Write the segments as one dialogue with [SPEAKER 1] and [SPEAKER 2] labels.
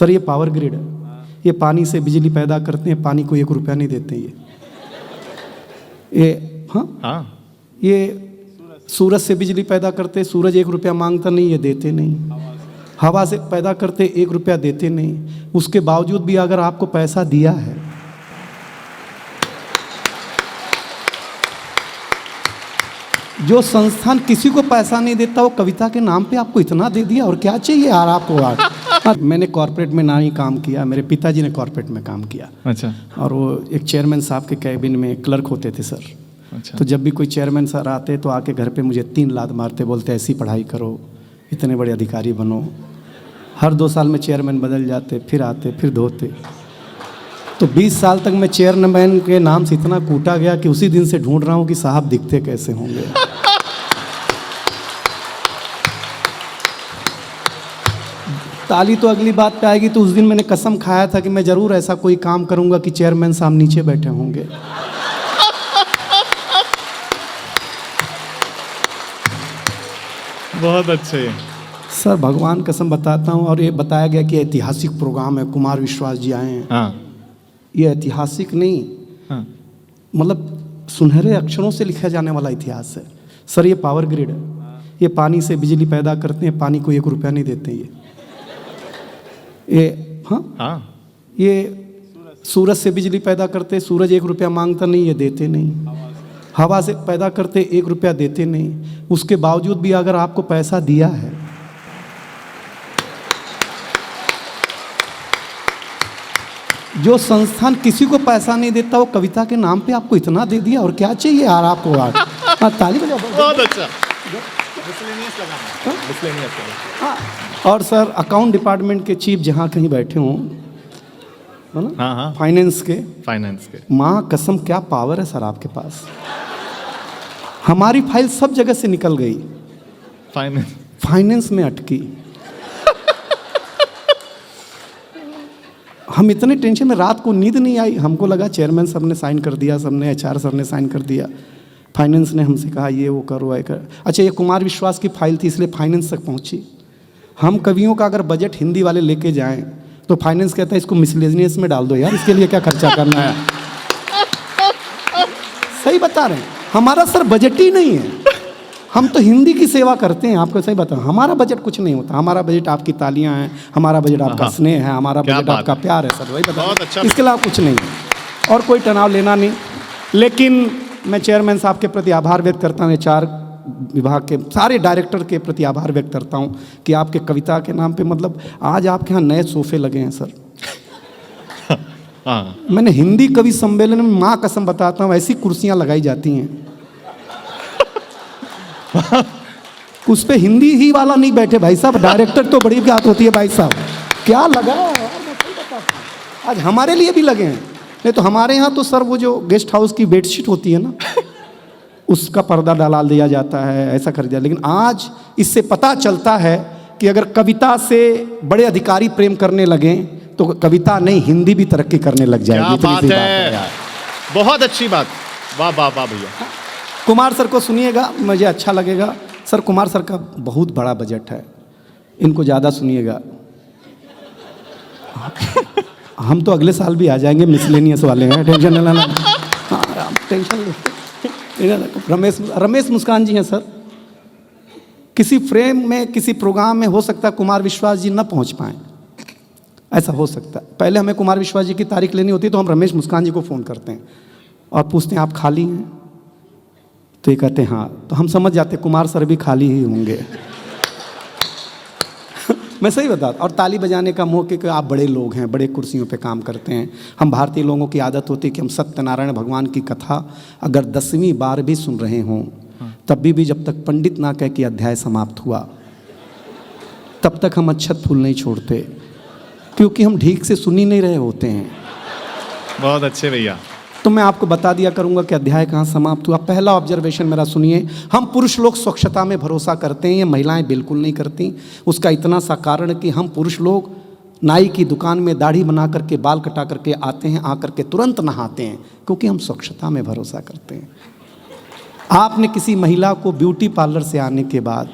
[SPEAKER 1] Sir ये power grid है, ये पानी से बिजली पैदा करते हैं, पानी को 1 रुपया नहीं देते ये हाँ ये सूरज से बिजली पैदा करते, सूरज 1 रुपया मांगता नहीं, ये देते नहीं। हवा से पैदा करते, 1 रुपया देते नहीं। उसके बावजूद भी अगर आपको पैसा दिया है, जो संस्थान किसी को पैसा नहीं देता वो कविता के नाम पे आपको इतना दे दिया, और क्या चाहिए यार आपको आज। मैंने कॉर्पोरेट में ना ही काम किया, मेरे पिताजी ने कॉर्पोरेट में काम किया।
[SPEAKER 2] अच्छा।
[SPEAKER 1] और वो एक चेयरमैन साहब के कैबिन में क्लर्क होते थे सर।
[SPEAKER 2] अच्छा।
[SPEAKER 1] तो जब भी कोई चेयरमैन सर आते तो आके घर पे मुझे 3 लात मारते, बोलते ऐसी पढ़ाई करो, इतने बड़े अधिकारी बनो। हर 2 साल में चेयरमैन बदल जाते, फिर आते, फिर धोते। तो 20 साल तक मैं चेयरमैन के नाम से इतना कूटा गया कि उसी दिन से ढूंढ रहा हूँ कि साहब दिखते कैसे होंगे। ताली तो अगली बात पे आएगी। तो उस दिन मैंने कसम खाया था कि मैं जरूर ऐसा कोई काम करूंगा कि चेयरमैन साहब नीचे बैठे होंगे।
[SPEAKER 2] बहुत अच्छे
[SPEAKER 1] सर भगवान कसम बताता हूँ। और ये बताया गया कि ऐतिहासिक प्रोग्राम है, कुमार विश्वास जी आए हैं।
[SPEAKER 2] हाँ।
[SPEAKER 1] ये ऐतिहासिक नहीं,
[SPEAKER 2] हाँ।
[SPEAKER 1] मतलब सुनहरे अक्षरों से लिखा जाने वाला इतिहास है। सर ये पावर ग्रिड है, ये पानी से बिजली पैदा करते हैं, पानी को 1 रुपया नहीं देते ये
[SPEAKER 2] हाँ।
[SPEAKER 1] ये सूरज से बिजली पैदा करते, सूरज 1 रुपया मांगता नहीं, ये देते नहीं। हवा से पैदा करते, 1 रुपया देते नहीं। उसके बावजूद भी अगर आपको पैसा दिया है, जो संस्थान किसी को पैसा नहीं देता वो कविता के नाम पे आपको इतना दे दिया, और क्या चाहिए यार आपको आज। ताली बजाओ।
[SPEAKER 2] बहुत अच्छा।
[SPEAKER 1] और सर अकाउंट डिपार्टमेंट के चीफ जहाँ कहीं बैठे हों, है ना?
[SPEAKER 2] हाँ।
[SPEAKER 1] फाइनेंस के माँ कसम क्या पावर है सर आपके पास। हमारी फाइल सब जगह से निकल गई, फाइनेंस में अटकी। हम इतने टेंशन में, रात को नींद नहीं आई। हमको लगा चेयरमैन साहब ने साइन कर दिया, सबने HR सर ने साइन कर दिया, फाइनेंस ने हमसे कहा ये वो करो ये कर। अच्छा ये कुमार विश्वास की फाइल थी इसलिए फाइनेंस तक पहुंची। हम कवियों का अगर बजट हिंदी वाले लेके जाएं तो फाइनेंस कहता है इसको मिसलेनियस में डाल दो यार, इसके लिए क्या खर्चा करना है। सही बता रहे हैं, हमारा सर बजट ही नहीं है। हम तो हिंदी की सेवा करते हैं, आपको सही बता। हमारा बजट कुछ नहीं होता, हमारा बजट आपकी तालियां हैं, हमारा बजट आपका स्नेह है, हमारा बजट आपका प्यार है सर, वही बता।
[SPEAKER 2] अच्छा।
[SPEAKER 1] इसके अलावा कुछ नहीं है और कोई तनाव लेना नहीं। लेकिन मैं चेयरमैन साहब के प्रति आभार व्यक्त करता हूँ, HR विभाग के सारे डायरेक्टर के प्रति आभार व्यक्त करता हूँ कि आपके कविता के नाम पे मतलब आज आपके यहाँ नए सोफे लगे हैं सर। मैंने हिंदी कवि सम्मेलन में माँ कसम बताता हूँ ऐसी कुर्सियाँ लगाई जाती हैं उस पे हिंदी ही वाला नहीं बैठे भाई साहब, डायरेक्टर तो बड़ी बात होती है भाई साहब। क्या लगा है यार, मैं सही बताता हूँ। आज हमारे लिए भी लगे हैं, नहीं तो हमारे यहाँ तो सर वो जो गेस्ट हाउस की बेडशीट होती है ना उसका पर्दा डाल दिया जाता है, ऐसा कर दिया। लेकिन आज इससे पता चलता है कि अगर कविता से बड़े अधिकारी प्रेम करने लगे तो कविता नहीं हिंदी भी तरक्की करने लग जाएगी।
[SPEAKER 2] क्या बात है, बहुत अच्छी बात। वाह वाह वाह भैया।
[SPEAKER 1] कुमार सर को सुनिएगा, मुझे अच्छा लगेगा। सर कुमार सर का बहुत बड़ा बजट है, इनको ज़्यादा सुनिएगा। हम तो अगले साल भी आ जाएंगे, मिसलेनियस वाले हैं, टेंशन न लेना। हाँ टेंशन रमेश मुस्कान जी हैं सर। किसी फ्रेम में किसी प्रोग्राम में हो सकता है कुमार विश्वास जी न पहुंच पाएँ, ऐसा हो सकता है। पहले हमें कुमार विश्वास जी की तारीख लेनी होती है तो हम रमेश मुस्कान जी को फ़ोन करते हैं और पूछते हैं आप खाली हैं, तो ये कहते हैं हाँ, तो हम समझ जाते कुमार सर भी खाली ही होंगे। मैं सही बताता। और ताली बजाने का मोह कि आप बड़े लोग हैं, बड़े कुर्सियों पे काम करते हैं। हम भारतीय लोगों की आदत होती है कि हम सत्यनारायण भगवान की कथा अगर 10वीं बार भी सुन रहे हों तब भी जब तक पंडित ना कह कि अध्याय समाप्त हुआ तब तक हम अक्षत फूल नहीं छोड़ते, क्योंकि हम ठीक से सुन ही नहीं रहे होते हैं।
[SPEAKER 2] बहुत अच्छे भैया।
[SPEAKER 1] तो मैं आपको बता दिया करूंगा कि अध्याय कहाँ समाप्त हुआ। पहला ऑब्जर्वेशन मेरा सुनिए, हम पुरुष लोग स्वच्छता में भरोसा करते हैं, ये महिलाएं बिल्कुल नहीं करती। उसका इतना सा कारण कि हम पुरुष लोग नाई की दुकान में दाढ़ी बना करके बाल कटा करके आते हैं, आकर के तुरंत नहाते हैं, क्योंकि हम स्वच्छता में भरोसा करते हैं। आपने किसी महिला को ब्यूटी पार्लर से आने के बाद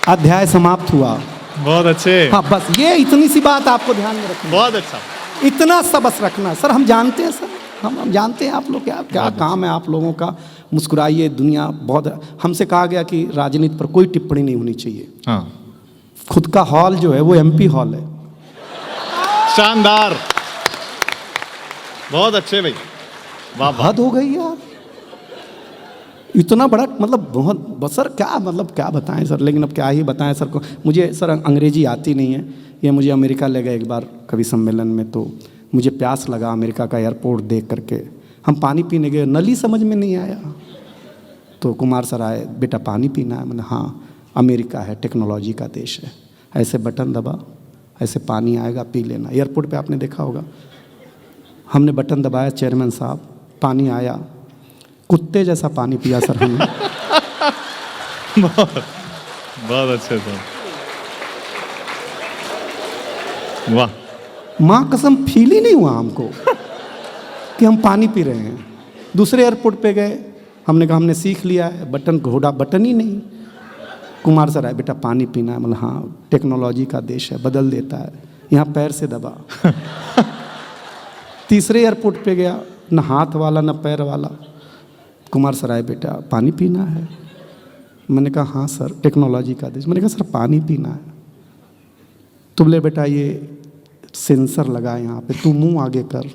[SPEAKER 1] अध्याय समाप्त हुआ।
[SPEAKER 2] बहुत अच्छे।
[SPEAKER 1] हाँ बस ये इतनी सी बात आपको ध्यान में रखनी,
[SPEAKER 2] बहुत अच्छा।
[SPEAKER 1] इतना सा बस रखना। सर हम जानते हैं, सर हम जानते हैं आप लोग क्या क्या काम है आप लोगों का। मुस्कुराइए, दुनिया बहुत। हमसे कहा गया कि राजनीति पर कोई टिप्पणी नहीं होनी चाहिए।
[SPEAKER 2] हाँ,
[SPEAKER 1] खुद का हॉल जो है वो एमपी हॉल है।
[SPEAKER 2] शानदार, बहुत अच्छे भाई, वाह वाह।
[SPEAKER 1] हद हो गई यार, इतना बड़ा मतलब बहुत बस सर क्या मतलब क्या बताएं सर, लेकिन अब क्या ही बताएं सर को। मुझे सर अंग्रेजी आती नहीं है। ये मुझे अमेरिका ले गए एक बार कवि सम्मेलन में, तो मुझे प्यास लगा अमेरिका का एयरपोर्ट देख करके। हम पानी पीने गए, नली समझ में नहीं आया, तो कुमार सर आए, बेटा पानी पीना है। मैंने हाँ, अमेरिका है टेक्नोलॉजी का देश है, ऐसे बटन दबा ऐसे पानी आएगा पी लेना। एयरपोर्ट पे आपने देखा होगा, हमने बटन दबाया, चेयरमैन साहब पानी आया, कुत्ते जैसा पानी पिया सर हमने।
[SPEAKER 2] बहुत बहुत अच्छे सर, वाह।
[SPEAKER 1] माँ कसम फील ही नहीं हुआ हमको कि हम पानी पी रहे हैं। दूसरे एयरपोर्ट पे गए, हमने कहा हमने सीख लिया है, बटन घोड़ा बटन ही नहीं। कुमार सर आए, बेटा पानी पीना है। मतलब हाँ, टेक्नोलॉजी का देश है, बदल देता है, यहाँ पैर से दबा। तीसरे एयरपोर्ट पे गया, न हाथ वाला न पैर वाला। कुमार सर आए, बेटा पानी पीना है। मैंने कहा हाँ सर, टेक्नोलॉजी का देश। मैंने कहा सर पानी पीना है। तो बोले बेटा ये सेंसर लगा है यहाँ पे, तू मुंह आगे कर।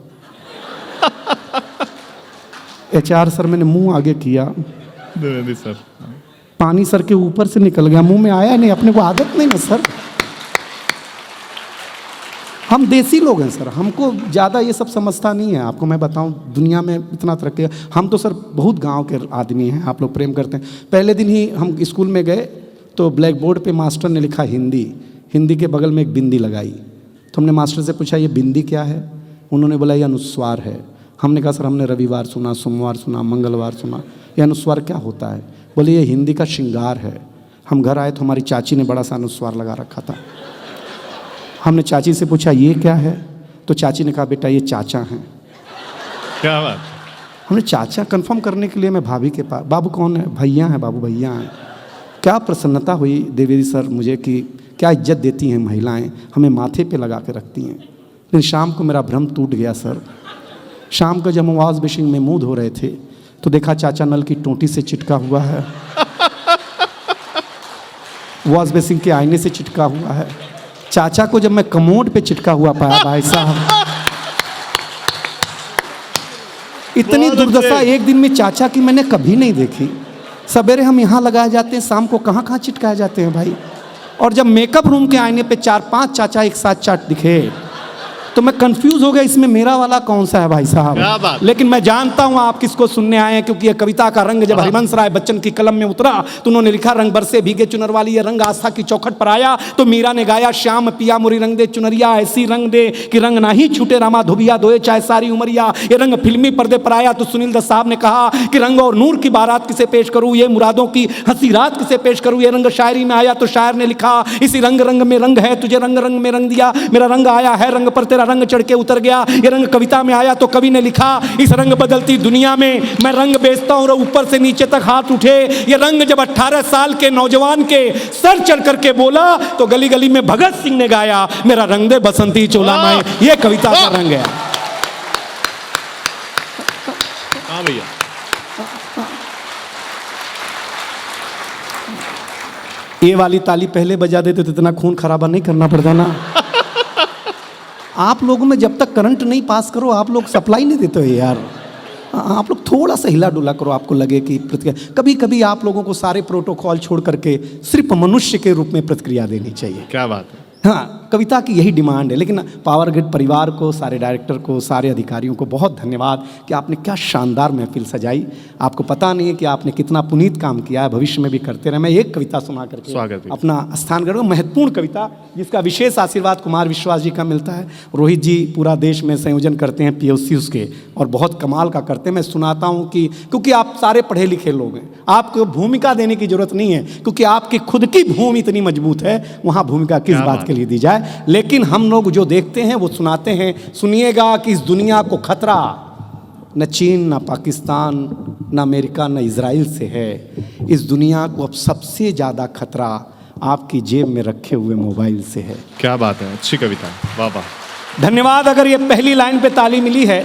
[SPEAKER 1] एचआर सर, मैंने मुंह आगे किया,
[SPEAKER 2] द्विवेदी सर,
[SPEAKER 1] पानी सर के ऊपर से निकल गया, मुंह में आया नहीं। अपने को आदत नहीं ना सर, हम देसी लोग हैं सर, हमको ज़्यादा ये सब समझता नहीं है। आपको मैं बताऊं, दुनिया में इतना तरक्की है। हम तो सर बहुत गांव के आदमी हैं, आप लोग प्रेम करते हैं। पहले दिन ही हम स्कूल में गए तो ब्लैक बोर्ड पे मास्टर ने लिखा हिंदी, हिंदी के बगल में एक बिंदी लगाई। तो हमने मास्टर से पूछा ये बिंदी क्या है? उन्होंने बोला ये अनुस्वार है। हमने कहा सर हमने रविवार सुना, सोमवार सुना, मंगलवार सुना, ये अनुस्वार क्या होता है? बोले ये हिंदी का श्रृंगार है। हम घर आए तो हमारी चाची ने बड़ा सा अनुस्वार लगा रखा था। हमने चाची से पूछा ये क्या है? तो चाची ने कहा बेटा ये चाचा हैं।
[SPEAKER 2] क्या बात।
[SPEAKER 1] हमने चाचा कंफर्म करने के लिए मैं भाभी के पास, बाबू कौन है? भैया हैं, बाबू भैया हैं। क्या प्रसन्नता हुई द्विवेदी सर मुझे कि क्या इज्जत देती हैं महिलाएं, हमें माथे पे लगा के रखती हैं। लेकिन शाम को मेरा भ्रम टूट गया सर। शाम को जब हम वॉश बेसिन में मुंह धो रहे थे तो देखा चाचा नल की टोंटी से चिटका हुआ है, वॉश बेसिन के आईने से चिटका हुआ है। चाचा को जब मैं कमोड पे चिटका हुआ पाया भाई साहब, इतनी दुर्दशा एक दिन में चाचा की मैंने कभी नहीं देखी। सवेरे हम यहाँ लगाए जाते हैं, शाम को कहाँ कहाँ चिटकाए जाते हैं भाई। और जब मेकअप रूम के आईने पे 4-5 चाचा एक साथ चाट दिखे तो मैं कंफ्यूज हो गया, इसमें मेरा वाला कौन सा है भाई साहब। लेकिन मैं जानता हूं आप किसको सुनने आए हैं, क्योंकि ये कविता का रंग जब हरिवंश राय बच्चन की कलम में उतरा तो उन्होंने लिखा रंग बरसे भीगे चुनर वाली, ये रंग आस्था की चौखट पर आया। तो मीरा ने गाया श्याम पिया मुरी रंग दे चुनरिया, ऐसी रंग दे कि रंग ना ही छूटे रामा धोबिया धोए चाहे सारी उमरिया। ये रंग फिल्मी पर्दे पर आया तो सुनील दत्त साहब ने कहा कि रंग और नूर की बारात किसे पेश करूं, ये मुरादों की हंसी रात किसे पेश करूं। ये रंग शायरी में आया तो शायर ने लिखा इसी रंग रंग में रंग है, तुझे रंग रंग में रंग दिया। मेरा रंग आया है रंग पर, तेरा रंग चढ़ के उतर गया। ये रंग कविता में आया तो कवि ने लिखा इस रंग बदलती दुनिया में मैं रंग बेचता हूं, ऊपर से नीचे तक हाथ उठे। ये रंग जब 18 साल के नौजवान के सर चढ़ करके बोला तो गली गली में भगत सिंह ने गाया मेरा रंग दे बसंती चोला माए। ये कविता का रंग है।
[SPEAKER 2] हाँ भैया,
[SPEAKER 1] ये वाली ताली पहले बजा देते तो इतना खून खराबा नहीं करना पड़ता ना। आप लोगों में जब तक करंट नहीं पास करो आप लोग सप्लाई नहीं देते हो यार। आप लोग थोड़ा सा हिला डुला करो, आपको लगे कि प्रतिक्रिया। कभी कभी आप लोगों को सारे प्रोटोकॉल छोड़ करके सिर्फ मनुष्य के रूप में प्रतिक्रिया देनी चाहिए।
[SPEAKER 2] क्या बात है।
[SPEAKER 1] हाँ, कविता की यही डिमांड है। लेकिन पावर ग्रिड परिवार को, सारे डायरेक्टर को, सारे अधिकारियों को बहुत धन्यवाद कि आपने क्या शानदार महफिल सजाई। आपको पता नहीं है कि आपने कितना पुनीत काम किया है, भविष्य में भी करते रहे। मैं एक कविता सुना करके
[SPEAKER 2] स्वागत है।
[SPEAKER 1] अपना स्थान करूँगा। महत्वपूर्ण कविता जिसका विशेष आशीर्वाद कुमार विश्वास जी का मिलता है। रोहित जी पूरा देश में संयोजन करते हैं POC उसके, और बहुत कमाल का करते हैं। मैं सुनाता हूँ कि क्योंकि आप सारे पढ़े लिखे लोग हैं, आपको भूमिका देने की जरूरत नहीं है, क्योंकि आपकी खुद की भूमि इतनी मजबूत है, वहाँ भूमिका किस बात के लिए दी जाए। लेकिन हम लोग जो देखते हैं वो सुनाते हैं। सुनिएगा कि इस दुनिया को खतरा न चीन, न पाकिस्तान, न अमेरिका, न इजराइल से है। इस दुनिया को अब सबसे ज़्यादा खतरा आपकी जेब में रखे हुए मोबाइल से है।
[SPEAKER 2] क्या बात है, अच्छी कविता है, वाह वाह।
[SPEAKER 1] धन्यवाद। अगर ये पहली लाइन पे ताली मिली है,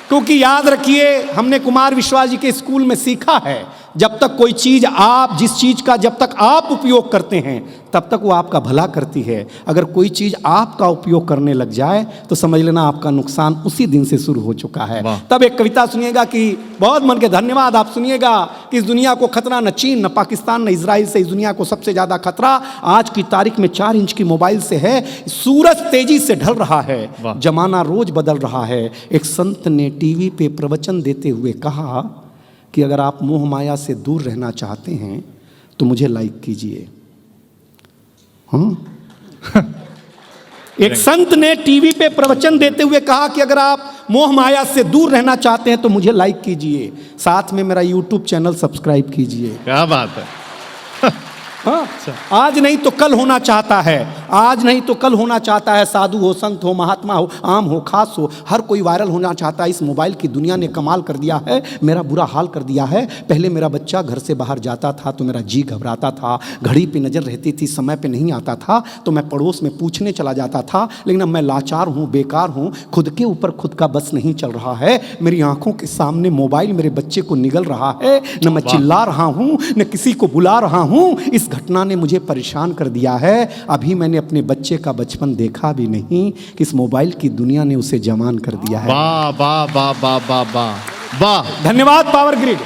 [SPEAKER 1] क्योंकि याद रखिए हमने कुमार विश्वास जी के स्कूल में सीखा है, जब तक कोई चीज आप जिस चीज का जब तक आप उपयोग करते हैं तब तक वो आपका भला करती है। अगर कोई चीज आपका उपयोग करने लग जाए तो समझ लेना आपका नुकसान उसी दिन से शुरू हो चुका है। तब एक कविता सुनिएगा कि बहुत मन के धन्यवाद। आप सुनिएगा कि इस दुनिया को खतरा न चीन न पाकिस्तान न इजराइल से, इस दुनिया को सबसे ज्यादा खतरा आज की तारीख में 4 इंच की मोबाइल से है। सूरज तेजी से ढल रहा है, जमाना रोज बदल रहा है। एक संत ने टीवी पे प्रवचन देते हुए कहा कि अगर आप मोह माया से दूर रहना चाहते हैं तो मुझे लाइक कीजिए। एक संत ने टीवी पे प्रवचन देते हुए कहा कि अगर आप मोह माया से दूर रहना चाहते हैं तो मुझे लाइक कीजिए, साथ में मेरा यूट्यूब चैनल सब्सक्राइब कीजिए।
[SPEAKER 2] क्या बात है।
[SPEAKER 1] हाँ, आज नहीं तो कल होना चाहता है, आज नहीं तो कल होना चाहता है। साधु हो, संत हो, महात्मा हो, आम हो, खास हो, हर कोई वायरल होना चाहता है। इस मोबाइल की दुनिया ने कमाल कर दिया है, मेरा बुरा हाल कर दिया है। पहले मेरा बच्चा घर से बाहर जाता था तो मेरा जी घबराता था, घड़ी पे नज़र रहती थी, समय पे नहीं आता था तो मैं पड़ोस में पूछने चला जाता था। लेकिन अब मैं लाचार हूँ, बेकार हूँ, खुद के ऊपर खुद का बस नहीं चल रहा है। मेरी आंखों के सामने मोबाइल मेरे बच्चे को निगल रहा है, न मैं चिल्ला रहा हूँ न किसी को बुला रहा हूँ। इस घटना ने मुझे परेशान कर दिया है। अभी मैंने अपने बच्चे का बचपन देखा भी नहीं कि इस मोबाइल की दुनिया ने उसे जवान कर दिया है।
[SPEAKER 2] वाह वाह वाह वाह वाह वाह वाह।
[SPEAKER 1] धन्यवाद पावर ग्रिड।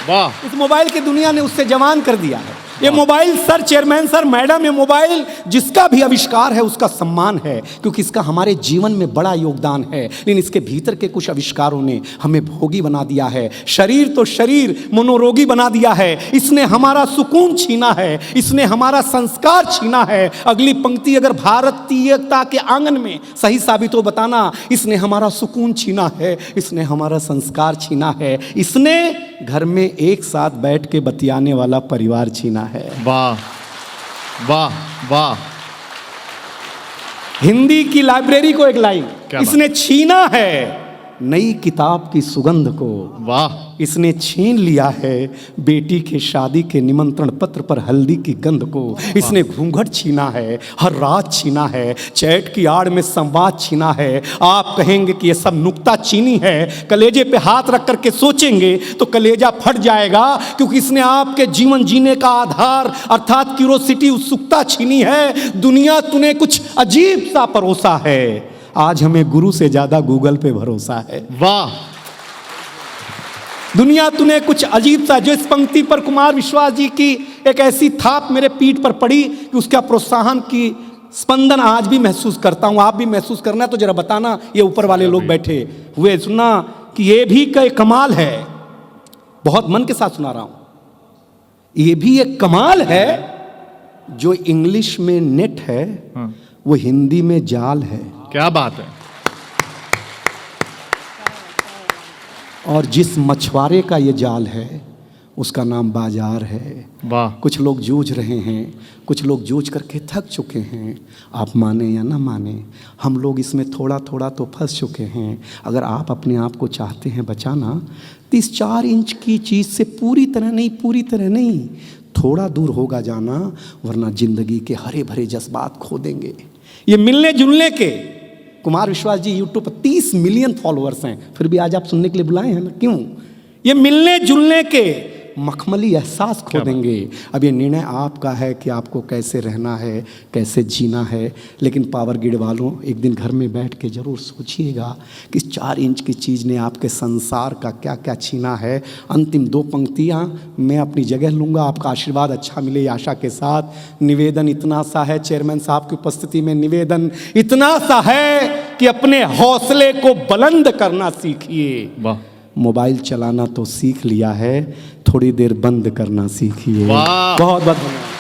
[SPEAKER 2] वाह।
[SPEAKER 1] इस मोबाइल की दुनिया ने उससे जवान कर दिया है। ये mobile sir, chairman sir, madam, ये मोबाइल जिसका भी आविष्कार है उसका सम्मान है, क्योंकि इसका हमारे जीवन में बड़ा योगदान है। लेकिन इसके भीतर के कुछ आविष्कारों ने हमें भोगी बना दिया है। शरीर तो शरीर मनोरोगी बना दिया है। इसने हमारा सुकून छीना है, इसने हमारा संस्कार छीना है। अगली पंक्ति अगर भारतीयता के आंगन में सही साबित हो बताना, इसने हमारा सुकून छीना है, इसने हमारा संस्कार छीना है, इसने घर में एक साथ बैठ के बतियाने वाला परिवार छीना है।
[SPEAKER 2] वाह वाह वाह।
[SPEAKER 1] हिंदी की लाइब्रेरी को एक लाइन, इसने छीना है नई किताब की सुगंध को।
[SPEAKER 2] वाह।
[SPEAKER 1] इसने छीन लिया है बेटी के शादी के निमंत्रण पत्र पर हल्दी की गंध को। इसने घूंघट छीना है, हर रात छीना है, चैट की आड़ में संवाद छीना है। आप कहेंगे कि ये सब नुक्ता चीनी है, कलेजे पे हाथ रख करके सोचेंगे तो कलेजा फट जाएगा, क्योंकि इसने आपके जीवन जीने का आधार अर्थात क्यूरोसिटी, उत्सुकता छीनी है। दुनिया तूने कुछ अजीब सा परोसा है, आज हमें गुरु से ज्यादा गूगल पे भरोसा है।
[SPEAKER 2] वाह।
[SPEAKER 1] दुनिया तूने कुछ अजीब सा, जो इस पंक्ति पर कुमार विश्वास जी की एक ऐसी थाप मेरे पीठ पर पड़ी कि उसका प्रोत्साहन की स्पंदन आज भी महसूस करता हूं। आप भी महसूस करना तो जरा बताना, ये ऊपर वाले लोग बैठे हुए सुनना कि ये भी कोई कमाल है। बहुत मन के साथ सुना रहा हूं। ये भी एक कमाल है, जो इंग्लिश में नेट है वो हिंदी में जाल है।
[SPEAKER 2] क्या बात है।
[SPEAKER 1] और जिस मछुआरे का ये जाल है उसका नाम बाजार है।
[SPEAKER 2] वाह।
[SPEAKER 1] कुछ लोग जूझ रहे हैं, कुछ लोग जूझ करके थक चुके हैं। आप माने या ना माने, हम लोग इसमें थोड़ा थोड़ा तो फंस चुके हैं। अगर आप अपने आप को चाहते हैं बचाना तो इस 4 इंच की चीज़ से पूरी तरह नहीं थोड़ा दूर होगा जाना, वरना जिंदगी के हरे भरे जज्बात खो देंगे। ये मिलने जुलने के, कुमार विश्वास जी यूट्यूब पर 30 मिलियन फॉलोअर्स हैं, फिर भी आज आप सुनने के लिए बुलाए हैं ना, क्यों? ये मिलने जुलने के मखमली एहसास खो देंगे। अब ये निर्णय आपका है कि आपको कैसे रहना है, कैसे जीना है। लेकिन पावर ग्रिड वालों, एक दिन घर में बैठ के जरूर सोचिएगा कि इस 4 इंच की चीज़ ने आपके संसार का क्या क्या छीना है। अंतिम 2 पंक्तियाँ मैं अपनी जगह लूँगा, आपका आशीर्वाद अच्छा मिले ये आशा के साथ। निवेदन इतना सा है, चेयरमैन साहब की उपस्थिति में निवेदन इतना सा है कि अपने हौसले को बुलंद करना सीखिए।
[SPEAKER 2] वाह।
[SPEAKER 1] मोबाइल चलाना तो सीख लिया है, थोड़ी देर बंद करना सीखिए।
[SPEAKER 2] वाह।
[SPEAKER 1] बहुत बहुत धन्यवाद।